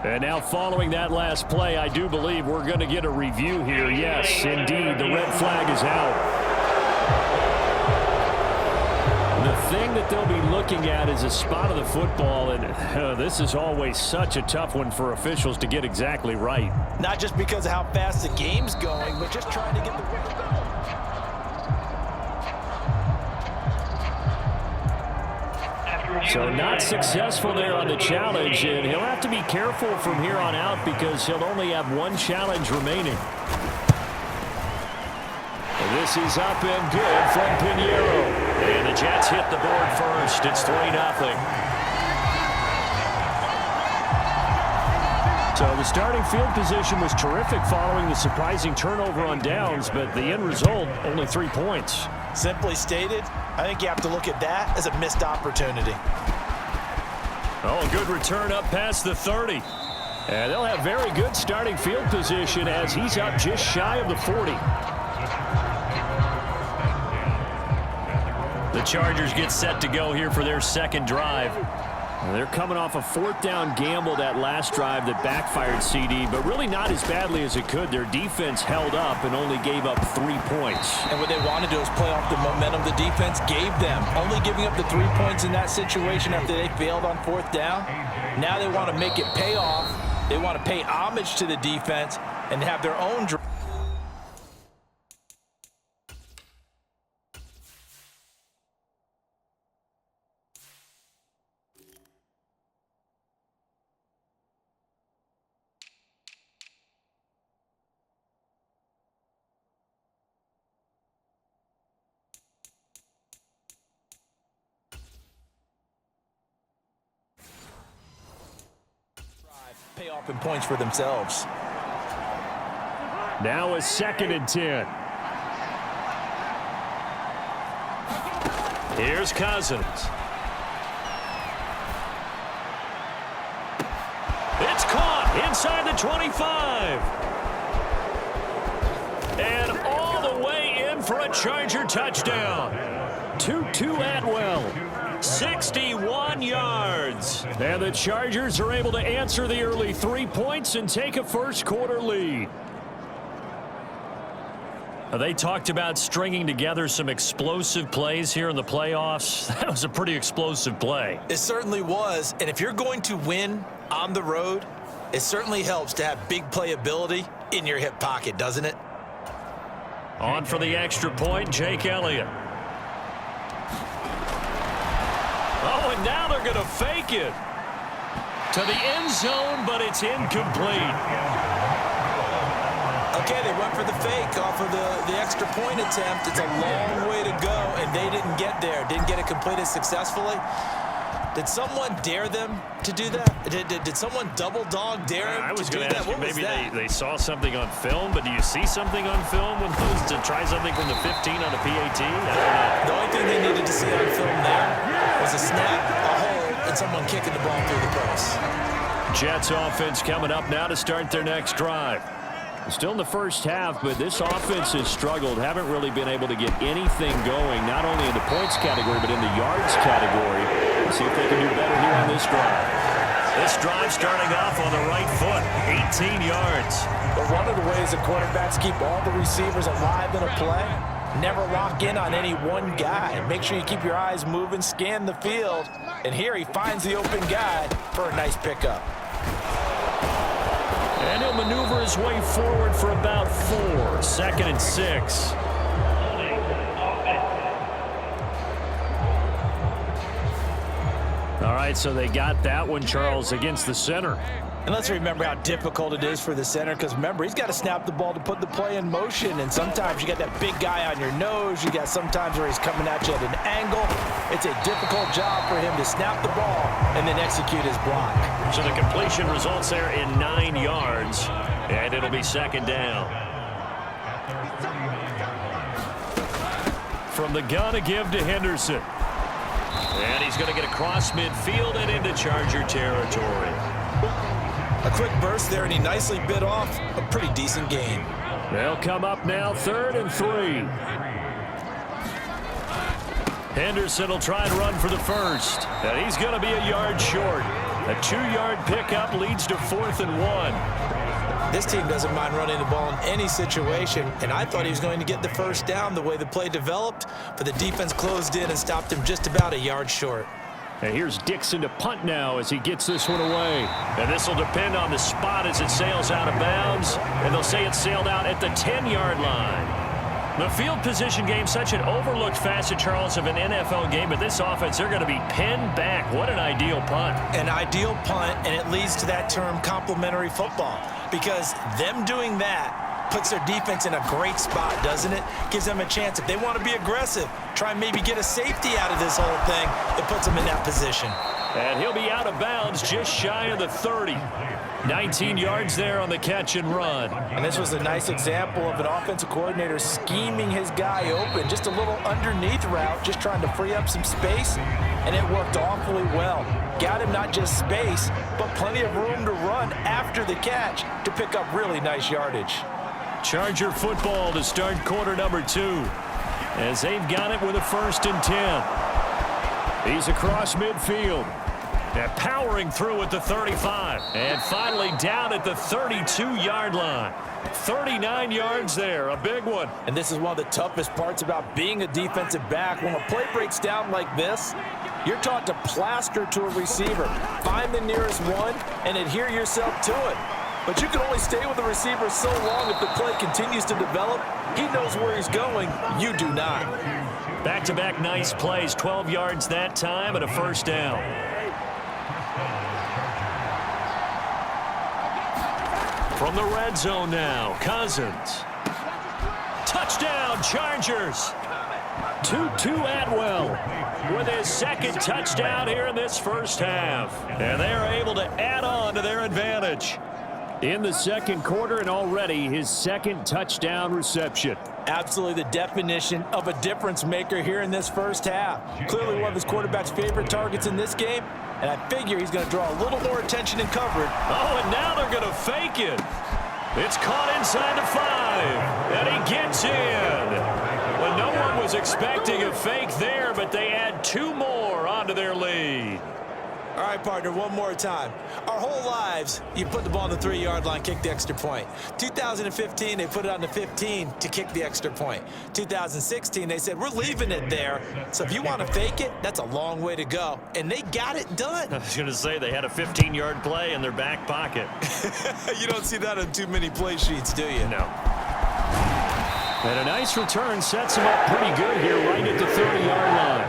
And now following that last play, I do believe we're going to get a review here. Yes, indeed, the red flag is out. The thing that they'll be looking at is a spot of the football, and this is always such a tough one for officials to get exactly right. Not just because of how fast the game's going, but just trying to get the... So not successful there on the challenge, and he'll have to be careful from here on out because he'll only have one challenge remaining. And this is up and good from Pinheiro. And the Jets hit the board first. It's 3-0. So the starting field position was terrific following the surprising turnover on downs, but the end result, only 3 points. Simply stated, I think you have to look at that as a missed opportunity. Oh, good return up past the 30. And they'll have very good starting field position as he's up just shy of the 40. The Chargers get set to go here for their second drive. They're coming off a fourth down gamble that last drive that backfired CD, but really not as badly as it could. Their defense held up and only gave up 3 points. And what they want to do is play off the momentum the defense gave them. Only giving up the 3 points in that situation after they failed on fourth down. Now they want to make it pay off. They want to pay homage to the defense and have their own drive. Pay off in points for themselves. Now a 2nd and 10. Here's Cousins. It's caught inside the 25. And all the way in for a Charger touchdown. Tutu Atwell. 61 yards. And the Chargers are able to answer the early 3 points and take a first-quarter lead. They talked about stringing together some explosive plays here in the playoffs. That was a pretty explosive play. It certainly was. And if you're going to win on the road, it certainly helps to have big playability in your hip pocket, doesn't it? On for the extra point, Jake Elliott. Oh, and now they're going to fake it to the end zone, but it's incomplete. Okay, they went for the fake off of the extra point attempt. It's a long way to go, and they didn't get there. Didn't get it completed successfully. Did someone dare them to do that? Did someone double dog dare them I was to do going to that? ask you, What was maybe that? they saw something on film, but do you see something on film when those to try something from the 15 on a PAT? I don't know. The only thing they needed to see on film there was a snap, a hold, and someone kicking the ball through the post. Jets offense coming up now to start their next drive. Still in the first half, but this offense has struggled. Haven't really been able to get anything going, not only in the points category, but in the yards category. Let's see if they can do better here on this drive. This drive starting off on the right foot, 18 yards. But one of the ways the quarterbacks keep all the receivers alive in a play, never lock in on any one guy. Make sure you keep your eyes moving, scan the field. And here he finds the open guy for a nice pickup. And he'll maneuver his way forward for about 4. 2nd and 6. All right, so they got that one, Charles, against the center. And let's remember how difficult it is for the center, because remember, he's got to snap the ball to put the play in motion, and sometimes you got that big guy on your nose. You got sometimes where he's coming at you at an angle. It's a difficult job for him to snap the ball and then execute his block. So the completion results there in 9 yards, and it'll be 2nd down. From the gun, a give to Henderson. And he's going to get across midfield and into Charger territory. A quick burst there, and he nicely bit off a pretty decent gain. They'll come up now, 3rd and 3. Henderson will try and run for the first. And he's going to be a yard short. A 2-yard pickup leads to 4th and 1. This team doesn't mind running the ball in any situation, and I thought he was going to get the first down the way the play developed, but the defense closed in and stopped him just about a yard short. And here's Dixon to punt now as he gets this one away. And this will depend on the spot as it sails out of bounds. And they'll say it sailed out at the 10-yard line. The field position game, such an overlooked facet, Charles, of an NFL game. But this offense, they're going to be pinned back. What an ideal punt. An ideal punt, and it leads to that term complementary football. Because them doing that puts their defense in a great spot, doesn't it? Gives them a chance. If they want to be aggressive, try and maybe get a safety out of this whole thing, it puts them in that position. And he'll be out of bounds just shy of the 30. 19 yards there on the catch and run. And this was a nice example of an offensive coordinator scheming his guy open. Just a little underneath route, just trying to free up some space, and it worked awfully well. Got him not just space, but plenty of room to run after the catch to pick up really nice yardage. Charger football to start quarter number 2 as they've got it with a 1st and 10. He's across midfield. And powering through at the 35. And finally down at the 32-yard line. 39 yards there, a big one. And this is one of the toughest parts about being a defensive back. When a play breaks down like this, you're taught to plaster to a receiver. Find the nearest one and adhere yourself to it. But you can only stay with the receiver so long if the play continues to develop. He knows where he's going. You do not. Back-to-back nice plays. 12 yards that time and a 1st down. From the red zone now, Cousins. Touchdown, Chargers. Tutu Atwell with his 2nd touchdown here in this first half. And they are able to add on to their advantage in the 2nd quarter, and already his 2nd touchdown reception. Absolutely the definition of a difference maker here in this first half. Clearly one of his quarterback's favorite targets in this game, and I figure he's going to draw a little more attention and coverage. Oh, and now they're going to fake it. It's caught inside the 5, and he gets in. Well, no one was expecting a fake there, but they add 2 more onto their lead. All right, partner, one more time. Our whole lives, you put the ball on the 3-yard line, kick the extra point. 2015, they put it on the 15 to kick the extra point. 2016, they said, we're leaving it there. So if you want to fake it, that's a long way to go. And they got it done. I was going to say they had a 15-yard play in their back pocket. You don't see that on too many play sheets, do you? No. And a nice return sets them up pretty good here right at the 30-yard line.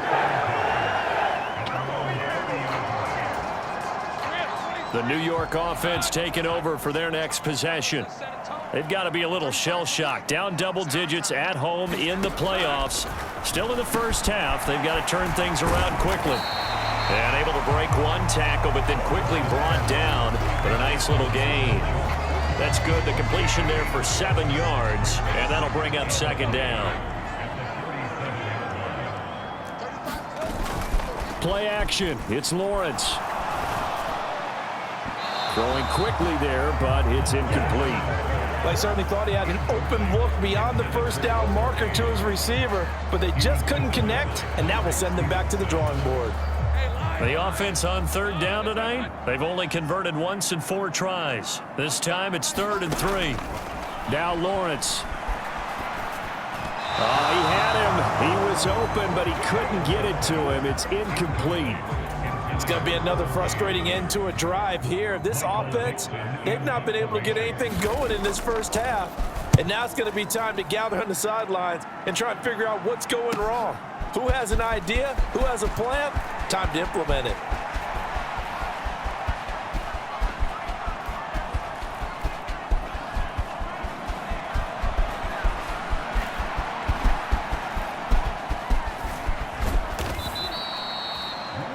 The New York offense taking over for their next possession. They've got to be a little shell-shocked. Down double digits at home in the playoffs. Still in the first half. They've got to turn things around quickly. And able to break one tackle, but then quickly brought down. But a nice little gain. That's good. The completion there for 7 yards. And that'll bring up 2nd down. Play action. It's Lawrence. Throwing quickly there, but it's incomplete. I certainly thought he had an open look beyond the first down marker to his receiver, but they just couldn't connect, and that will send them back to the drawing board. The offense on 3rd down tonight, they've only converted once in 4 tries. This time it's 3rd and 3. Now Lawrence. Oh, he had him. He was open, but he couldn't get it to him. It's incomplete. It's going to be another frustrating end to a drive here. This offense, they've not been able to get anything going in this first half. And now it's going to be time to gather on the sidelines and try and figure out what's going wrong. Who has an idea? Who has a plan? Time to implement it.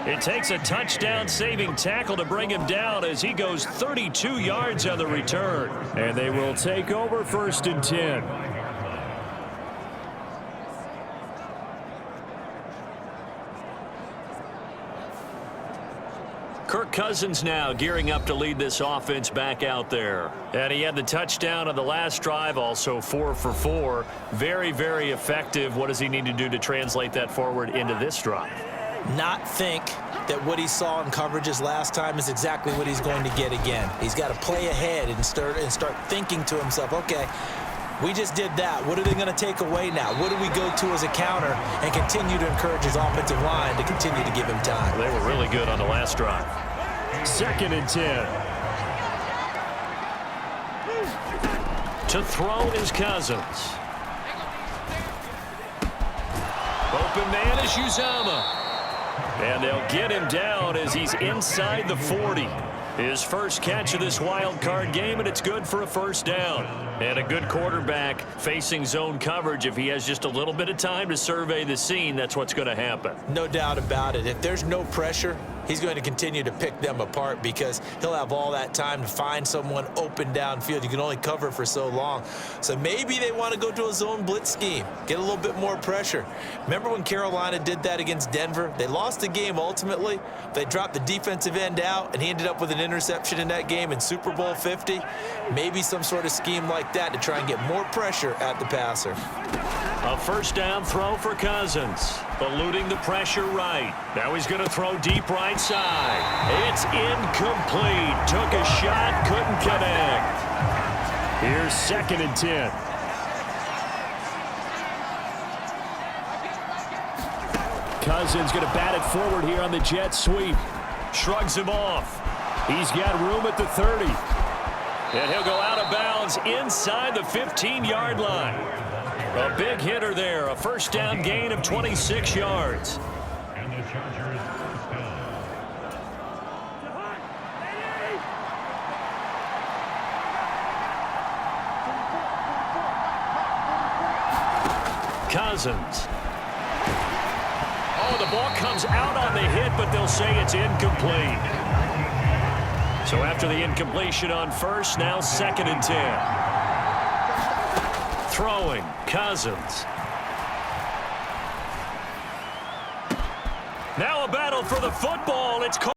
It takes a touchdown-saving tackle to bring him down as he goes 32 yards on the return. And they will take over 1st and 10. Kirk Cousins now gearing up to lead this offense back out there. And he had the touchdown on the last drive, also 4 for 4. Very, very effective. What does he need to do to translate that forward into this drive? Not think, that what he saw in coverages last time is exactly what he's going to get again. He's got to play ahead and start thinking to himself, okay, we just did that. What are they going to take away now? What do we go to as a counter? And continue to encourage his offensive line to continue to give him time. They were really good on the last drive. 2nd and 10. To throw is Cousins. Open man is Uzama. And they'll get him down as he's inside the 40. His first catch of this wild card game, and it's good for a first down. And a good quarterback facing zone coverage. If he has just a little bit of time to survey the scene, that's what's going to happen. No doubt about it. If there's no pressure, he's going to continue to pick them apart because he'll have all that time to find someone open downfield. You can only cover for so long. So maybe they want to go to a zone blitz scheme, get a little bit more pressure. Remember when Carolina did that against Denver? They lost the game ultimately. They dropped the defensive end out, and he ended up with an interception in that game in Super Bowl 50. Maybe some sort of scheme like that to try and get more pressure at the passer. A first down throw for Cousins. Eluding the pressure right. Now he's going to throw deep right side. It's incomplete. Took a shot, couldn't connect. Here's 2nd and 10. Cousins going to bat it forward here on the jet sweep. Shrugs him off. He's got room at the 30. And he'll go out of bounds inside the 15-yard line. A big hitter there. A first down gain of 26 yards. And the Chargers Cousins. Oh, the ball comes out on the hit, but they'll say it's incomplete. So after the incompletion on first, now 2nd and 10. Throwing, Cousins. Now a battle for the football. It's called.